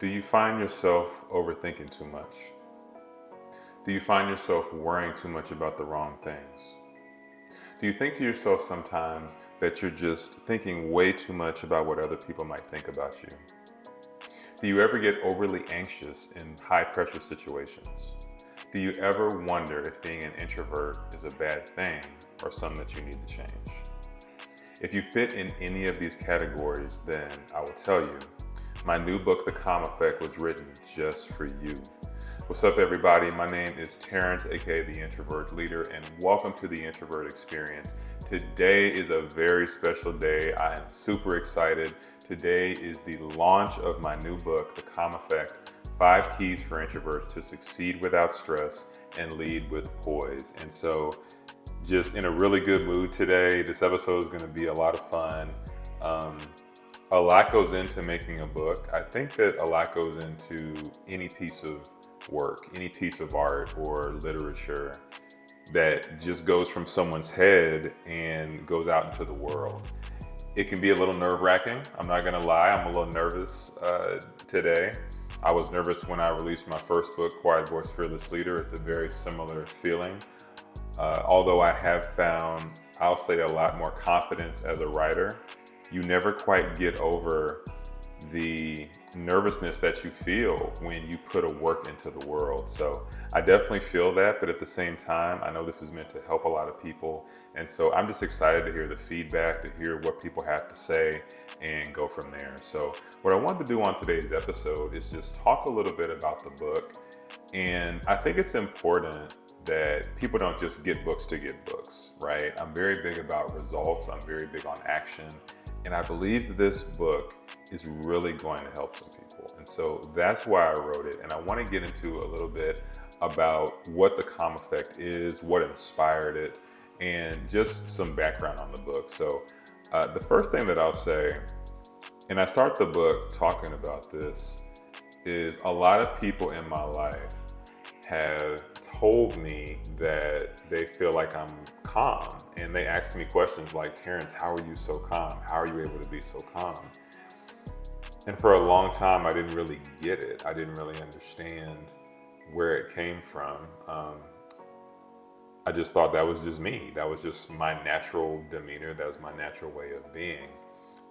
Do you find yourself overthinking too much? Do you find yourself worrying too much about the wrong things? Do you think to yourself sometimes that you're just thinking way too much about what other people might think about you? Do you ever get overly anxious in high pressure situations? Do you ever wonder if being an introvert is a bad thing or something that you need to change? If you fit in any of these categories, then I will tell you, my new book, The Calm Effect, was written just for you. What's up, everybody? My name is Terrence, aka the Introvert Leader, and welcome to the Introvert Experience. Today is a very special day. I am super excited. Today is the launch of my new book, The Calm Effect: 5 Keys for Introverts to Succeed Without Stress and Lead with Poise. And so, just in a really good mood today. This episode is going to be a lot of fun. A lot goes into making a book. I think that a lot goes into any piece of work, any piece of art or literature that just goes from someone's head and goes out into the world. It can be a little nerve-wracking. I'm not going to lie. I'm a little nervous today. I was nervous when I released my first book, Quiet Voice, Fearless Leader. It's a very similar feeling. Although I have found, I'll say, a lot more confidence as a writer, you never quite get over the nervousness that you feel when you put a work into the world. So I definitely feel that, but at the same time, I know this is meant to help a lot of people. And so I'm just excited to hear the feedback, to hear what people have to say, and go from there. So what I wanted to do on today's episode is just talk a little bit about the book. And I think it's important that people don't just get books to get books, right? I'm very big about results. I'm very big on action. And I believe this book is really going to help some people. And so that's why I wrote it. And I want to get into a little bit about what the Calm Effect is, what inspired it, and just some background on the book. So the first thing that I'll say, and I start the book talking about this, is a lot of people in my life have told me that they feel like I'm calm, and they ask me questions like, Terrence, how are you so calm? How are you able to be so calm? And for a long time, I didn't really get it. I didn't really understand where it came from. I just thought that was just me. That was just my natural demeanor. That was my natural way of being.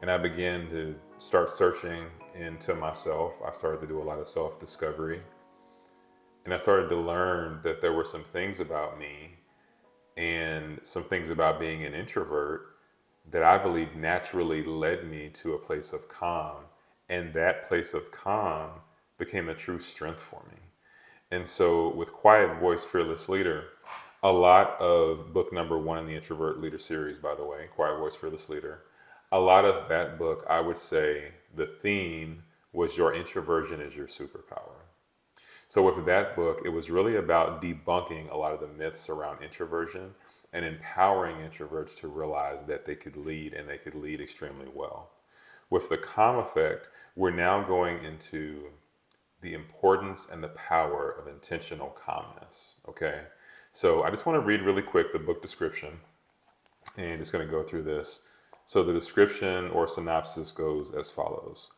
And I began to start searching into myself. I started to do a lot of self-discovery. And I started to learn that there were some things about me and some things about being an introvert that I believe naturally led me to a place of calm. And that place of calm became a true strength for me. And so with Quiet Voice, Fearless Leader, a lot of book number 1 in the Introvert Leader series, by the way, Quiet Voice, Fearless Leader, a lot of that book, I would say the theme was your introversion is your superpower. So with that book, it was really about debunking a lot of the myths around introversion and empowering introverts to realize that they could lead, and they could lead extremely well. With the Calm Effect, we're now going into the importance and the power of intentional calmness, okay? So I just want to read really quick the book description, and just going to go through this. So the description or synopsis goes as follows.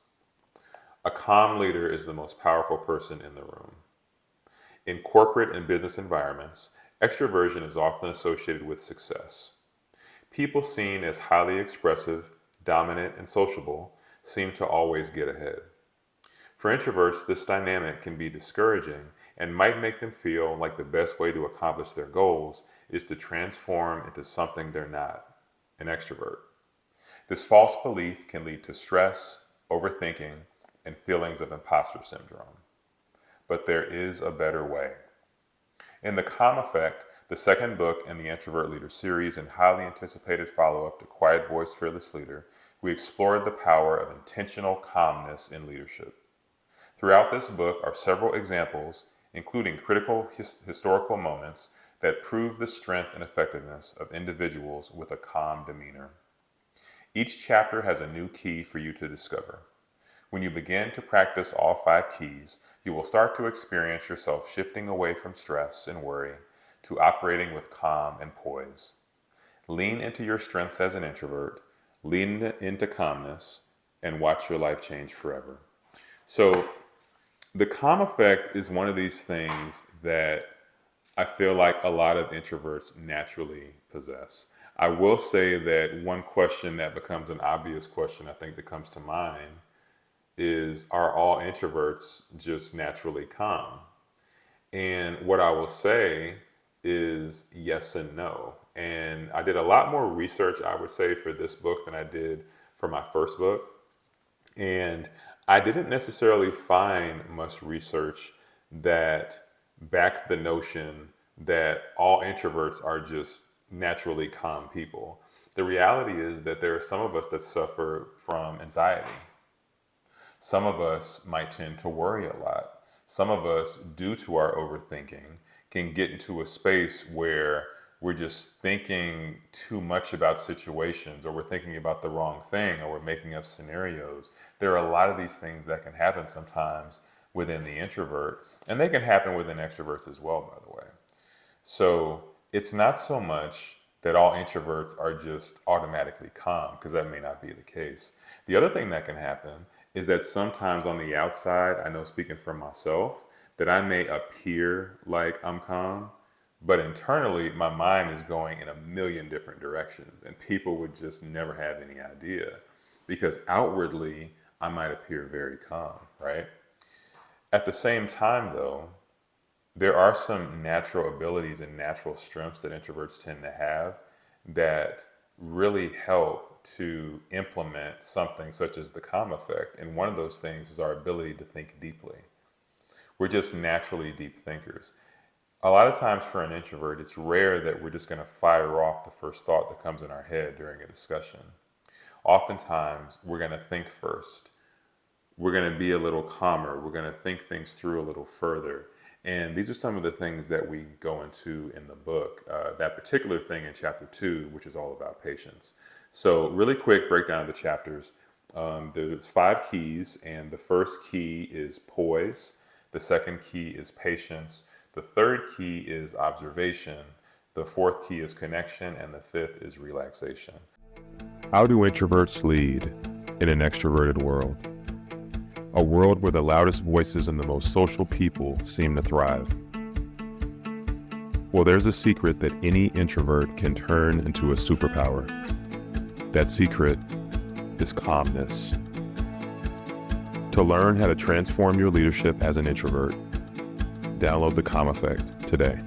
A calm leader is the most powerful person in the room. In corporate and business environments, extroversion is often associated with success. People seen as highly expressive, dominant, and sociable seem to always get ahead. For introverts, this dynamic can be discouraging and might make them feel like the best way to accomplish their goals is to transform into something they're not, an extrovert. This false belief can lead to stress, overthinking, and feelings of imposter syndrome. But there is a better way. In The Calm Effect, the second book in the Introvert Leader series and highly anticipated follow-up to Quiet Voice, Fearless Leader, we explored the power of intentional calmness in leadership. Throughout this book are several examples, including critical historical moments, that prove the strength and effectiveness of individuals with a calm demeanor. Each chapter has a new key for you to discover. When you begin to practice all 5 keys, you will start to experience yourself shifting away from stress and worry to operating with calm and poise. Lean into your strengths as an introvert, lean into calmness, and watch your life change forever. So The calm effect is one of these things that I feel like a lot of introverts naturally possess. I will say that one question that becomes an obvious question I think that comes to mind is, are all introverts just naturally calm? And what I will say is yes and no. And I did a lot more research, I would say, for this book than I did for my first book. And I didn't necessarily find much research that backed the notion that all introverts are just naturally calm people. The reality is that there are some of us that suffer from anxiety. Some of us might tend to worry a lot. Some of us, due to our overthinking, can get into a space where we're just thinking too much about situations, or we're thinking about the wrong thing, or we're making up scenarios. There are a lot of these things that can happen sometimes within the introvert, and they can happen within extroverts as well, by the way. So it's not so much that all introverts are just automatically calm, because that may not be the case. The other thing that can happen is that sometimes on the outside, I know speaking for myself, that I may appear like I'm calm, but internally my mind is going in a million different directions, and people would just never have any idea because outwardly I might appear very calm, right? At the same time, though, there are some natural abilities and natural strengths that introverts tend to have that really help to implement something such as the calm effect. And one of those things is our ability to think deeply. We're just naturally deep thinkers. A lot of times for an introvert, it's rare that we're just going to fire off the first thought that comes in our head during a discussion. Oftentimes, we're going to think first. We're going to be a little calmer. We're going to think things through a little further. And these are some of the things that we go into in the book. That particular thing in chapter 2, which is all about patience. So, really quick breakdown of the chapters. There's 5 keys, and the first key is poise. The second key is patience. The third key is observation. The fourth key is connection, and the fifth is relaxation. How do introverts lead in an extroverted world? A world where the loudest voices and the most social people seem to thrive. Well, there's a secret that any introvert can turn into a superpower. That secret is calmness. To learn how to transform your leadership as an introvert, download the Calm Effect today.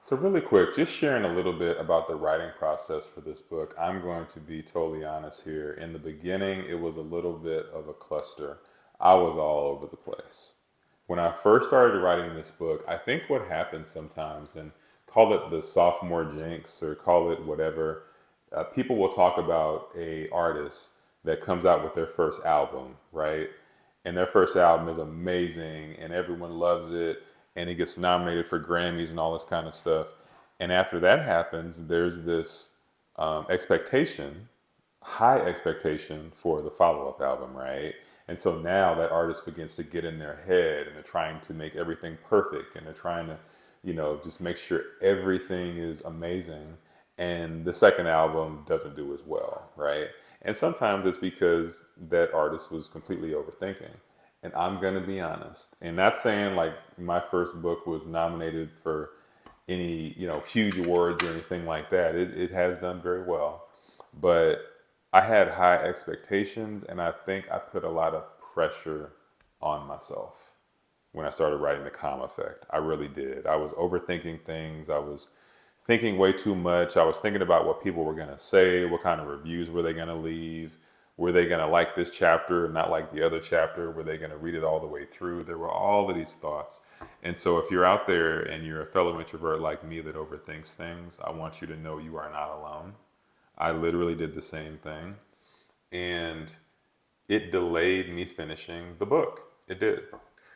So really quick, just sharing a little bit about the writing process for this book. I'm going to be totally honest here. In the beginning, it was a little bit of a cluster. I was all over the place. When I first started writing this book, I think what happens sometimes, and call it the sophomore jinx or call it whatever, people will talk about a artist that comes out with their first album, right? And their first album is amazing and everyone loves it and it gets nominated for Grammys and all this kind of stuff. And after that happens, there's this expectation, high expectation for the follow-up album, right? And so now that artist begins to get in their head and they're trying to make everything perfect and they're trying to, just make sure everything is amazing. And the second album doesn't do as well, right? And sometimes it's because that artist was completely overthinking. And I'm going to be honest, and not saying like my first book was nominated for any, huge awards or anything like that. It has done very well. But I had high expectations, and I think I put a lot of pressure on myself when I started writing The Calm Effect. I really did. I was overthinking things. I was thinking way too much. I was thinking about what people were going to say, what kind of reviews were they going to leave, were they going to like this chapter and not like the other chapter, were they going to read it all the way through. There were all of these thoughts. And so if you're out there and you're a fellow introvert like me that overthinks things, I want you to know you are not alone. I literally did the same thing. And it delayed me finishing the book. It did.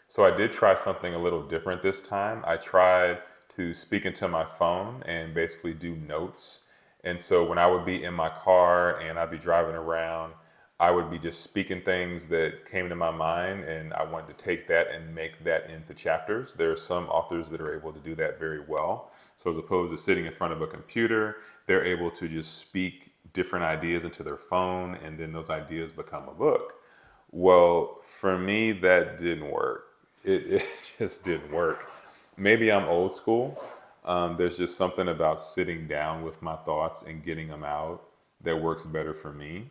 So I did try something a little different this time. I tried to speak into my phone and basically do notes. And so when I would be in my car and I'd be driving around, I would be just speaking things that came to my mind, and I wanted to take that and make that into chapters. There are some authors that are able to do that very well. So as opposed to sitting in front of a computer, they're able to just speak different ideas into their phone, and then those ideas become a book. Well, for me, that didn't work. It just didn't work. Maybe I'm old school. There's just something about sitting down with my thoughts and getting them out that works better for me.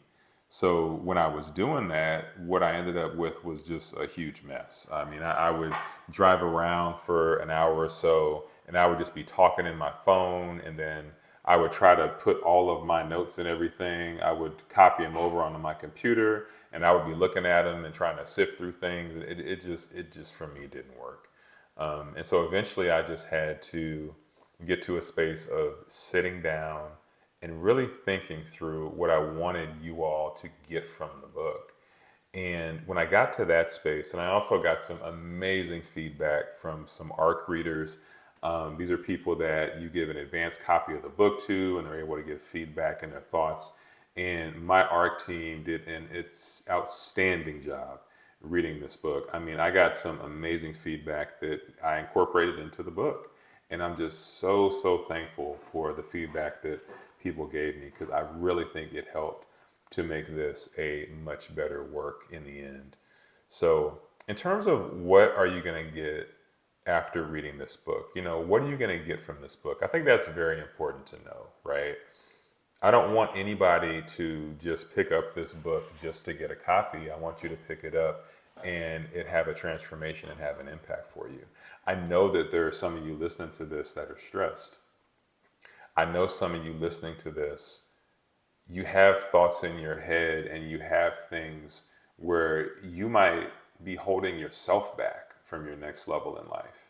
So when I was doing that, what I ended up with was just a huge mess. I mean, I would drive around for an hour or so, and I would just be talking in my phone, and then I would try to put all of my notes and everything. I would copy them over onto my computer, and I would be looking at them and trying to sift through things. It just for me didn't work. And so eventually, I just had to get to a space of sitting down and really thinking through what I wanted you all to get from the book. And when I got to that space, and I also got some amazing feedback from some ARC readers. These are people that you give an advanced copy of the book to, and they're able to give feedback and their thoughts. And my ARC team did an it's outstanding job reading this book. I mean, I got some amazing feedback that I incorporated into the book. And I'm just so thankful for the feedback that people gave me, because I really think it helped to make this a much better work in the end. So, in terms of what are you going to get after reading this book, what are you going to get from this book? I think that's very important to know, right? I don't want anybody to just pick up this book just to get a copy. I want you to pick it up and it have a transformation and have an impact for you. I know that there are some of you listening to this that are stressed. I know some of you listening to this, you have thoughts in your head and you have things where you might be holding yourself back from your next level in life.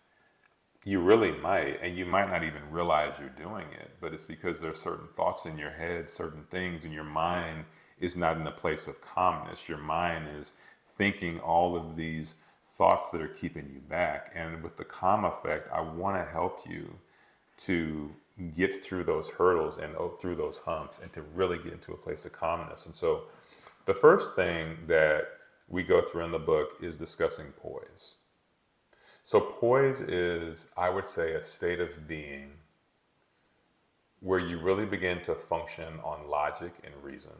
You really might, and you might not even realize you're doing it, but it's because there are certain thoughts in your head, certain things, and your mind is not in a place of calmness. Your mind is thinking all of these thoughts that are keeping you back. And with the calm effect, I want to help you to get through those hurdles and through those humps and to really get into a place of calmness. And so the first thing that we go through in the book is discussing poise. So poise is, I would say, a state of being where you really begin to function on logic and reason.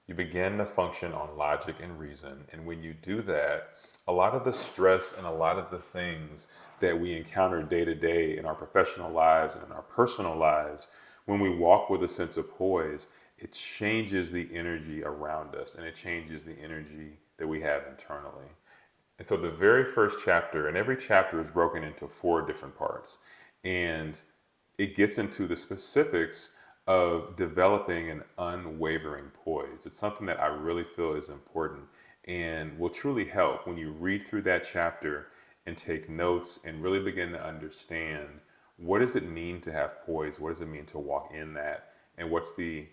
You begin to function on logic and reason. And when you do that, a lot of the stress and a lot of the things that we encounter day to day in our professional lives and in our personal lives, when we walk with a sense of poise, it changes the energy around us and it changes the energy that we have internally. And so the very first chapter, and every chapter is broken into 4 different parts, and it gets into the specifics of developing an unwavering poise. It's something that I really feel is important and will truly help when you read through that chapter and take notes and really begin to understand, what does it mean to have poise? What does it mean to walk in that? And what's the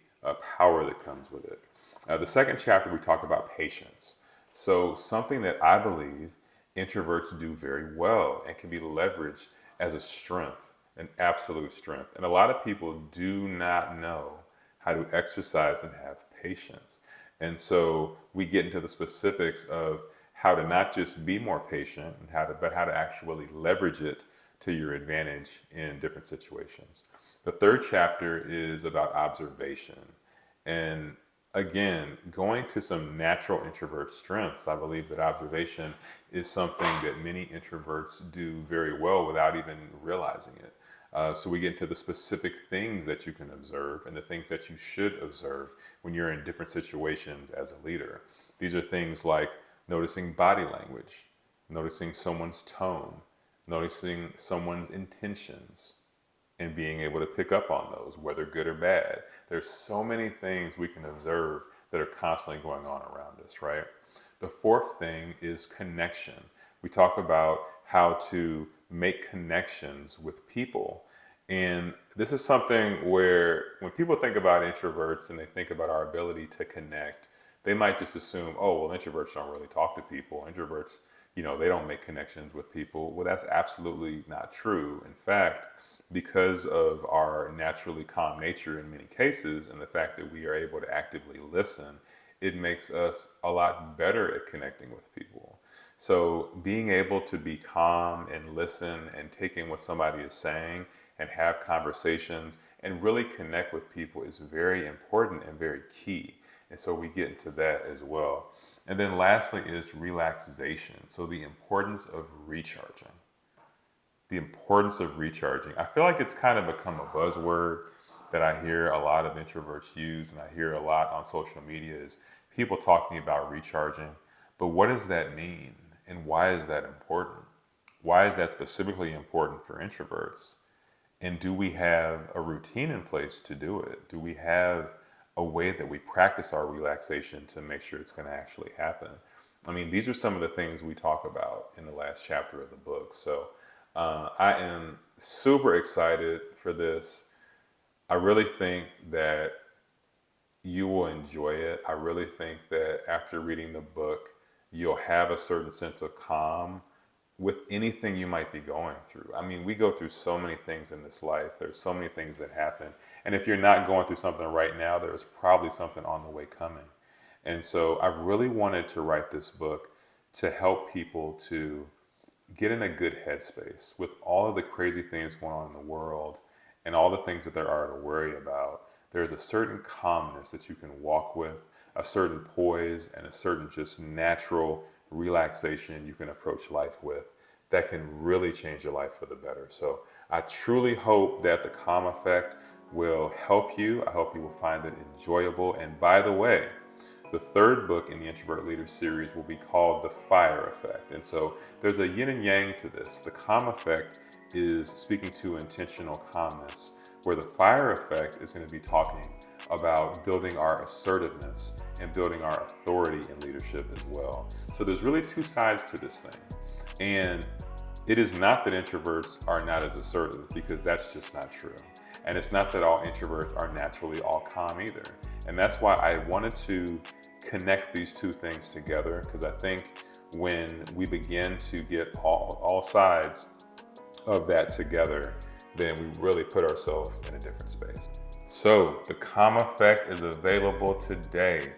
power that comes with it? The second chapter, we talk about patience. So something that I believe introverts do very well and can be leveraged as a strength, an absolute strength. And a lot of people do not know how to exercise and have patience. And so we get into the specifics of how to not just be more patient and but how to actually leverage it to your advantage in different situations. The third chapter is about observation. And again, going to some natural introvert strengths, I believe that observation is something that many introverts do very well without even realizing it. So we get into the specific things that you can observe and the things that you should observe when you're in different situations as a leader. These are things like noticing body language, noticing someone's tone, noticing someone's intentions, and being able to pick up on those, whether good or bad. There's so many things we can observe that are constantly going on around us, right? The fourth thing is connection. We talk about how to make connections with people. And this is something where when people think about introverts and they think about our ability to connect, they might just assume, oh, well, introverts don't really talk to people. Introverts, they don't make connections with people. Well, that's absolutely not true. In fact, because of our naturally calm nature in many cases and the fact that we are able to actively listen, it makes us a lot better at connecting with people. So being able to be calm and listen and take in what somebody is saying and have conversations and really connect with people is very important and very key. And so we get into that as well. And then lastly is relaxation. So the importance of recharging. The importance of recharging. I feel like it's kind of become a buzzword that I hear a lot of introverts use, and I hear a lot on social media is people talking about recharging. But what does that mean? And why is that important? Why is that specifically important for introverts? And do we have a routine in place to do it? Do we have a way that we practice our relaxation to make sure it's going to actually happen? I mean, these are some of the things we talk about in the last chapter of the book. So I am super excited for this. I really think that you will enjoy it. I really think that after reading the book, you'll have a certain sense of calm with anything you might be going through. I mean, we go through so many things in this life. There's so many things that happen. And if you're not going through something right now, there's probably something on the way coming. And so I really wanted to write this book to help people to get in a good headspace with all of the crazy things going on in the world and all the things that there are to worry about. There's a certain calmness that you can walk with, a certain poise, and a certain just natural relaxation you can approach life with that can really change your life for the better. So I truly hope that the calm effect will help you. I hope you will find it enjoyable. And by the way, the third book in the Introvert Leader series will be called The Fire Effect. And so there's a yin and yang to this. The calm effect is speaking to intentional calmness, where the fire effect is going to be talking about building our assertiveness and building our authority in leadership as well. So there's really two sides to this thing. And it is not that introverts are not as assertive, because that's just not true. And it's not that all introverts are naturally all calm either. And that's why I wanted to connect these two things together, because I think when we begin to get all sides of that together, then we really put ourselves in a different space. So the calm effect is available today.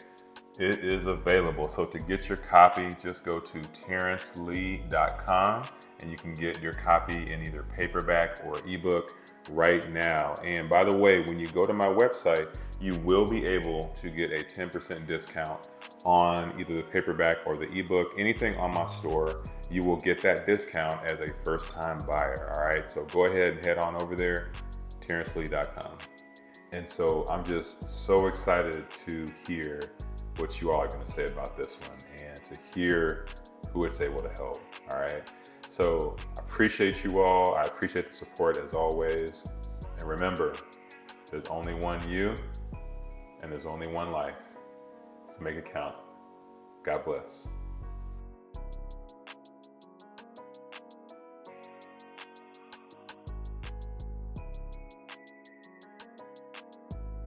It is available. So to get your copy, just go to terrencelee.com and you can get your copy in either paperback or ebook right now. And by the way, when you go to my website, you will be able to get a 10% discount on either the paperback or the ebook. Anything on my store, you will get that discount as a first-time buyer. All right, so go ahead and head on over there, terrencelee.com. And so I'm just so excited to hear what you all are going to say about this one and to hear who it's able to help. All right, so I appreciate you all. I appreciate the support as always. And remember, there's only one you and there's only one life. So make it count. God bless.